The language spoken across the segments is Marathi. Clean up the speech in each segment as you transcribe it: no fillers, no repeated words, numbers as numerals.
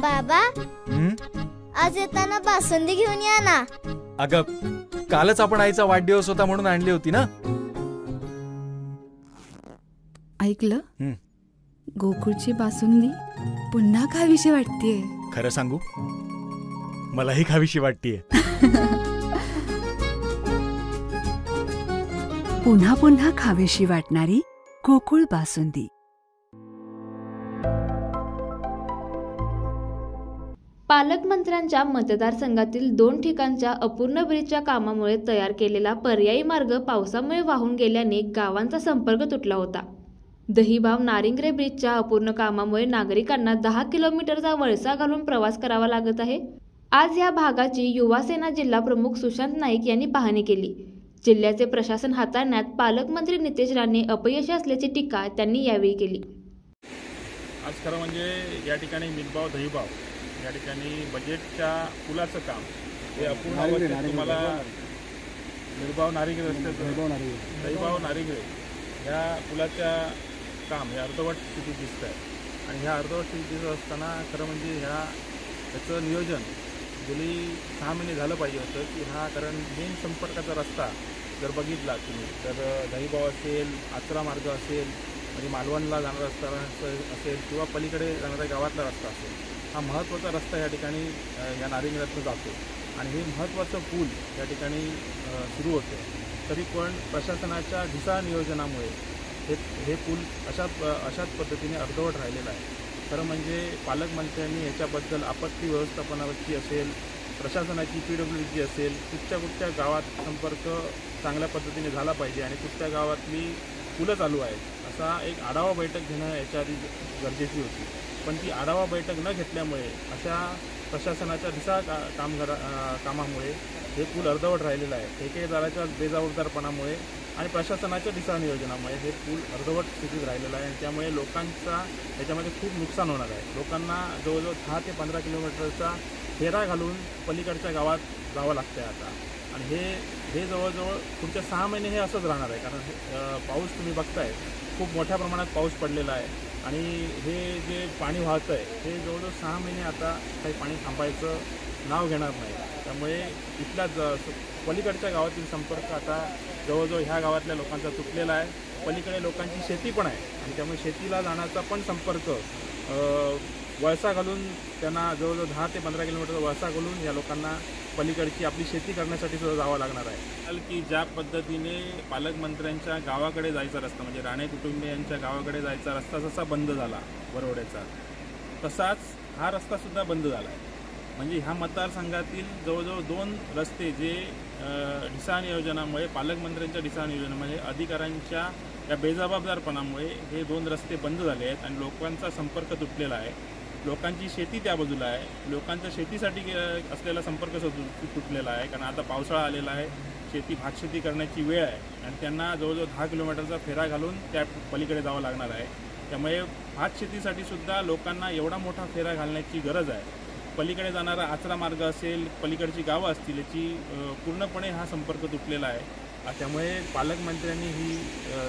बाबा, आज येताना बासुंदी घेऊन या ना. अगं, कालच आपण आईचा वाढदिवस होता म्हणून आणली होती ना. ऐकलं, गोकुळची बासुंदी पुन्हा खावीशी वाटतेय. खरं सांगू, मलाही खावीशी वाटतेय. पुन्हा पुन्हा खावीशी वाटणारी गोकुळ बासुंदी. पालकमंत्र्यांच्या मतदारसंघातील 2 ठिकाणच्या अपूर्ण ब्रिजच्या कामामुळे तयार केलेला पर्यायी मार्ग पावसामुळे वाहून गेल्याने गावांचा संपर्क तुटला होता. दहिबाव नारिंगरे ब्रिजच्या अपूर्ण कामामुळे नागरिकांना 10 किलोमीटरचा वळसा घालून प्रवास करावा लागत आहे. आज या भागाची युवासेना जिल्हा प्रमुख सुशांत नाईक यांनी पाहणी केली. जिल्ह्याचे प्रशासन हाताळण्यात पालकमंत्री नितेश राणे अपयशी असल्याची टीका त्यांनी यावेळी केली. आज खरं म्हणजे या ठिकाणी मितभाव दहिबाव या ठिकाणी बजेटच्या पुलाचं काम हे अपूर्ण अवस्थेत तुम्हाला मितभाव नारिंगरे रस्त्याचं दहिबाव नारिंगरे ह्या पुलाच्या काम हे अर्धवट स्थितीत दिसत आहे. आणि ह्या अर्धवट स्थितीत दिसत असताना खरं म्हणजे ह्याचं नियोजन गेली 6 महिने झालं पाहिजे होतं की कारण मेन संपर्काचा रस्ता जर बघितला तुम्ही तर दहिबाव असेल, आचरा मार्ग असेल, म्हणजे मालवणला जाणारा रस्ता असेल किंवा पलीकडे जाणाऱ्या गावातला रस्ता असेल, हा महत्त्वाचा रस्ता या ठिकाणी या नारिंगऱ्यातून जातो. आणि हे महत्त्वाचं पूल या ठिकाणी सुरू होतं. तरी पण प्रशासनाच्या ढिसाळ नियोजनामुळे हे पूल अशाच पद्धतीने अर्धवट राहिलेला आहे. खरं म्हणजे पालकमंत्र्यांनी याच्याबद्दल आपत्ती व्यवस्थापनाची असेल, प्रशासनाची PWD असेल, कुठच्या गावात संपर्क चांगल्या पद्धतीने झाला पाहिजे आणि कुठच्या गावातली पुलं चालू आहेत असा एक आढावा बैठक घेणं याच्या आधी गरजेची होती. पण ती आढावा बैठक न घेतल्यामुळे अशा प्रशासनाच्या ढिसाळ कामामुळे हे पूल अर्धवट राहिलेलं आहे. ठेकेदाराच्या बेजबाबदारपणामुळे आणि प्रशासनाच्या ढिसाळ नियोजनामुळे हे पूल अर्धवट स्थितीत राहिलेलं आहे. आणि त्यामुळे लोकांचा याच्यामध्ये खूप नुकसान होणार आहे. लोकांना जवळजवळ 10 ते 15 किलोमीटरचा फेरा घालून पलीकडच्या गावात जावं लागतं आहे आता. आणि हे जवळजवळ पुढच्या 6 महिने हे असंच राहणार आहे. कारण पाऊस तुम्ही बघताय, खूप मोठ्या प्रमाणात पाऊस पडलेला आहे. आणि हे जे पाणी वाहतं आहे हे जवळजवळ 6 महिने आता काही पाणी थांबायचं नाव घेणार नाही. त्यामुळे इथल्या पलीकडच्या गावातील संपर्क आता जवळजवळ ह्या गावातल्या लोकांचा तुटलेला आहे. पलीकडे लोकांची शेती पण आहे आणि त्यामुळे शेतीला जाण्याचा पण संपर्क वळसा घालून त्यांना जवळजवळ 10 ते 15 किलोमीटरचा वळसा घालून या लोकांना पलीकडची आपली शेती करण्यासाठी सुद्धा जावं लागणार आहे. की ज्या पद्धतीने पालकमंत्र्यांच्या गावाकडे जायचा रस्ता म्हणजे राणे कुटुंबियांच्या गावाकडे जायचा रस्ता जसा बंद झाला वरवड्याचा, तसाच हा रस्तासुद्धा बंद झाला आहे. म्हणजे ह्या मतदारसंघातील जवळजवळ 2 रस्ते जे ढिसाळ नियोजनामुळे, पालकमंत्र्यांच्या ढिसाळ नियोजनामुळे, अधिकाऱ्यांच्या या बेजबाबदारपणामुळे हे 2 रस्ते बंद झाले आहेत आणि लोकांचा संपर्क तुटलेला आहे. लोकांची शेती त्या बाजूला आहे. लोकांच्या शेतीसाठी असलेला संपर्क तुटलेला आहे. कारण आता पावसाळा आलेला आहे, भातशेती करण्याची वेळ आहे आणि त्यांना जवळजवळ 10 किलोमीटरचा फेरा घालून त्या पलीकडे जावं लागणार आहे. त्यामुळे भातशेतीसाठी सुद्धा लोकांना एवढा मोठा फेरा घालण्याची गरज आहे. पलीकडे जाणारा आचरा मार्ग असेल, पलीकडची गावं असतील, याची पूर्णपणे हा संपर्क तुटलेला आहे. त्यामुळे पालकमंत्र्यांनी ही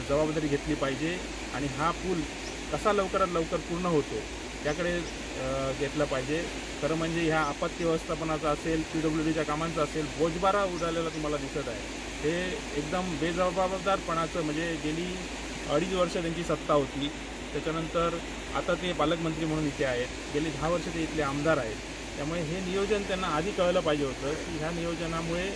जबाबदारी घेतली पाहिजे आणि हा पूल कसा लवकरात लवकर पूर्ण होतो त्याकडे घेतलं पाहिजे. खरं म्हणजे ह्या आपत्ती व्यवस्थापनाचा असेल, PWDच्या कामांचा असेल, बोजबारा उडालेला तुम्हाला दिसत आहे. हे एकदम बेजबाबदारपणाचं, म्हणजे गेली 2.5 वर्ष त्यांची सत्ता होती. त्याच्यानंतर आता ते पालकमंत्री म्हणून इथे आहेत. गेली 10 वर्ष ते इथले आमदार आहेत. त्यामुळे हे नियोजन त्यांना आधी कळलं पाहिजे होतं की ह्या नियोजनामुळे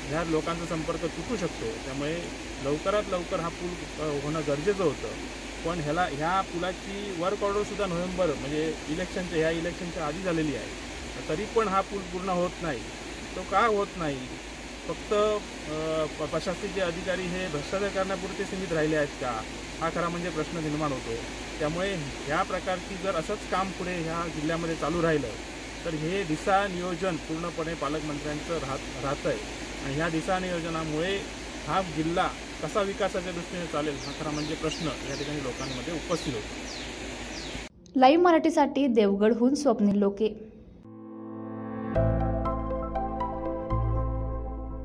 ह्या लोकांचा संपर्क तुटू शकतो. त्यामुळे लवकरात लवकर हा पूल होणं गरजेचं होतं. पण ह्या पुलाची वर्क ऑर्डरसुद्धा नोव्हेंबर म्हणजे ह्या इलेक्शनच्या आधी झालेली आहे. तरी पण हा पूल पूर्ण होत नाही. तो का होत नाही? फक्त प्रशासकीय अधिकारी हे भ्रष्टाचार करण्यापुरते सीमित राहिले आहेत का? हा खरा म्हणजे प्रश्न निर्माण होतो. त्यामुळे ह्या प्रकारची जर असंच काम पुढे ह्या जिल्ह्यामध्ये चालू राहिलं तर हे ढिसाळ नियोजन पूर्णपणे पालकमंत्र्यांचं राहतं आहे. आणि ह्या ढिसाळ नियोजनामुळे हा जिल्हा कसा विकासाच्या दृष्टीने चालेल हा खरा म्हणजे प्रश्न या ठिकाणी लोकांमध्ये उपस्थित होतो. लाईव्ह मराठीसाठी देवगडहून स्वप्नील लोके.